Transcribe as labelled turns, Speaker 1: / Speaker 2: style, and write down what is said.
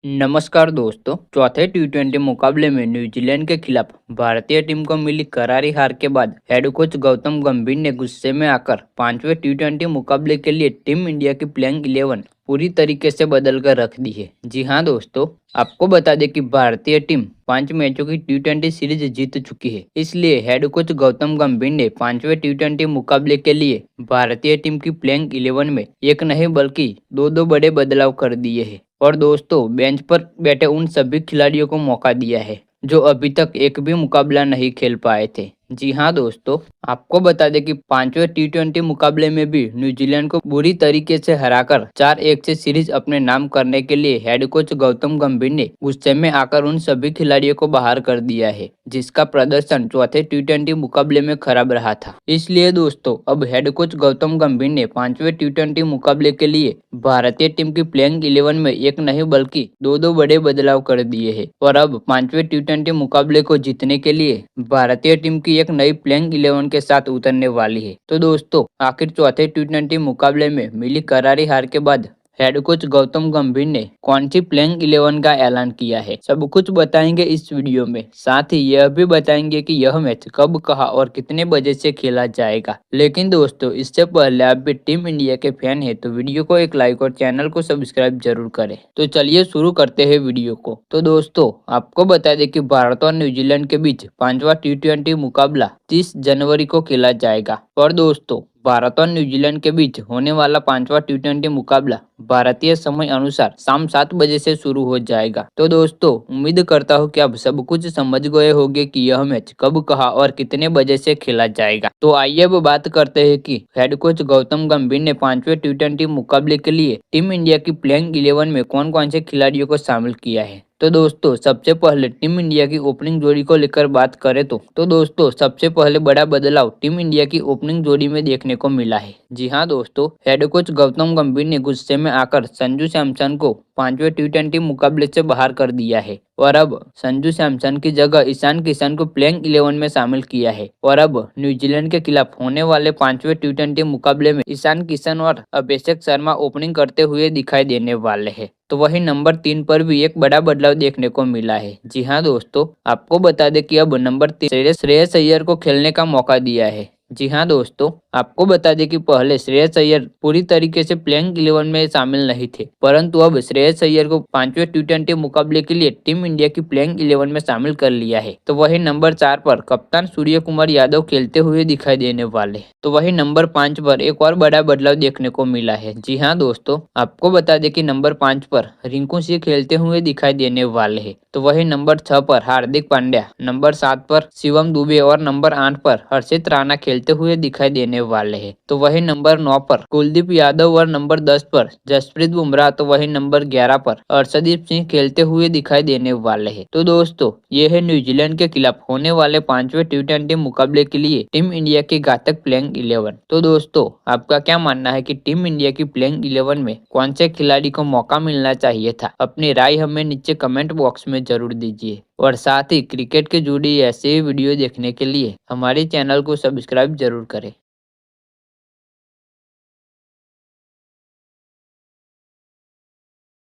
Speaker 1: नमस्कार दोस्तों। चौथे टी20 मुकाबले में न्यूजीलैंड के खिलाफ भारतीय टीम को मिली करारी हार के बाद हेड कोच गौतम गंभीर ने गुस्से में आकर पांचवें टी20 मुकाबले के लिए टीम इंडिया की प्लेइंग 11 पूरी तरीके से बदल कर रख दी है। जी हां दोस्तों, आपको बता दें कि भारतीय टीम 5 मैचों की टी20 सीरीज जीत चुकी है। इसलिए हेड कोच गौतम गंभीर ने पांचवें टी20 मुकाबले के लिए भारतीय टीम की प्लेइंग 11 में एक नहीं बल्कि दो बड़े बदलाव कर दिए हैं। और दोस्तों, बेंच पर बैठे उन सभी खिलाड़ियों को मौका दिया है जो अभी तक एक भी मुकाबला नहीं खेल पाए थे। जी हां दोस्तों, आपको बता दें कि पांचवें टी20 मुकाबले में भी न्यूजीलैंड को बुरी तरीके से हराकर 4-1 से सीरीज अपने नाम करने के लिए हेड कोच गौतम गंभीर ने गुस्से में आकर उन सभी खिलाड़ियों को बाहर कर दिया है, जिसका प्रदर्शन चौथे टी20 मुकाबले में खराब रहा था। इसलिए दोस्तों, अब हेड कोच गौतम गंभीर ने पांचवें टी20 मुकाबले के लिए भारतीय टीम की प्लेइंग 11 में एक नहीं बल्कि दो बड़े बदलाव कर दिए हैं। और अब पांचवें टी20 मुकाबले को जीतने के लिए भारतीय टीम की एक नई प्लेइंग 11 के साथ उतरने वाली है। तो दोस्तों, आखिर चौथे टी20 मुकाबले में मिली करारी हार के बाद हेड कोच गौतम गंभीर ने कौन सी प्लेइंग 11 का ऐलान किया है, सब कुछ बताएंगे इस वीडियो में। साथ ही यह भी बताएंगे कि यह मैच कब, कहां और कितने बजे से खेला जाएगा। लेकिन दोस्तों, इससे पहले आप भी टीम इंडिया के फैन है तो वीडियो को एक लाइक और चैनल को सब्सक्राइब जरूर करें। तो चलिए शुरू करते हैं वीडियो को। तो दोस्तों, आपको बता दें कि भारत और न्यूजीलैंड के बीच पांचवा टी20 मुकाबला 30 जनवरी को खेला जाएगा। और दोस्तों, भारत और न्यूजीलैंड के बीच होने वाला पांचवा टी20 मुकाबला भारतीय समय अनुसार शाम 7 बजे से शुरू हो जाएगा। तो दोस्तों, उम्मीद करता हूँ कि आप सब कुछ समझ गए होंगे कि यह मैच कब, कहां और कितने बजे से खेला जाएगा। तो आइए अब बात करते हैं कि हेड कोच गौतम गंभीर ने पांचवें टी20 मुकाबले के लिए टीम इंडिया की प्लेइंग 11 में कौन कौन से खिलाड़ियों को शामिल किया है। तो दोस्तों, सबसे पहले टीम इंडिया की ओपनिंग जोड़ी को लेकर बात करें तो दोस्तों, सबसे पहले बड़ा बदलाव टीम इंडिया की ओपनिंग जोड़ी में देखने को मिला है। जी हां दोस्तों, हेड कोच गौतम गंभीर ने गुस्से में आकर संजू सैमसन को पांचवें टी20 मुकाबले से बाहर कर दिया है। और अब संजू सैमसन की जगह ईशान किशन को प्लेइंग 11 में शामिल किया है। और अब न्यूजीलैंड के खिलाफ होने वाले पांचवें टी20 मुकाबले में ईशान किशन और अभिषेक शर्मा ओपनिंग करते हुए दिखाई देने वाले हैं। तो वही नंबर 3 पर भी एक बड़ा बदलाव देखने को मिला है। जी हाँ दोस्तों, आपको बता दें कि अब नंबर 3 श्रेयस अय्यर को खेलने का मौका दिया है। जी हाँ दोस्तों, आपको बता दें कि पहले श्रेयस अय्यर पूरी तरीके से प्लेइंग 11 में शामिल नहीं थे, परंतु अब श्रेयस अय्यर को पांचवें टी20 मुकाबले के लिए टीम इंडिया की प्लेइंग 11 में शामिल कर लिया है। तो वही नंबर 4 पर कप्तान सूर्य कुमार यादव खेलते हुए दिखाई देने वाले। तो वही नंबर 5 पर एक और बड़ा बदलाव देखने को मिला है। जी हाँ दोस्तों, आपको बता दें कि नंबर 5 पर रिंकू सिंह खेलते हुए दिखाई देने वाले हैं। तो वही नंबर 6 पर हार्दिक पांड्या, नंबर 7 पर शिवम दुबे और नंबर 8 पर हर्षित राणा खेलते हुए दिखाई देने वाले हैं। तो वही नंबर 9 पर कुलदीप यादव और नंबर 10 पर जसप्रीत बुमराह, तो वही नंबर 11 पर अर्शदीप सिंह खेलते हुए दिखाई देने वाले हैं। तो दोस्तों, ये है न्यूजीलैंड के खिलाफ होने वाले पांचवें टी20 मुकाबले के लिए टीम इंडिया की घातक प्लेइंग 11। तो दोस्तों, आपका क्या मानना है कि टीम इंडिया की प्लेइंग 11 में कौन से खिलाड़ी को मौका मिलना चाहिए था? अपनी राय हमें नीचे कमेंट बॉक्स में जरूर दीजिए। और साथ ही क्रिकेट के जुड़ी ऐसे ही वीडियो देखने के लिए हमारे चैनल को सब्सक्राइब जरूर करें।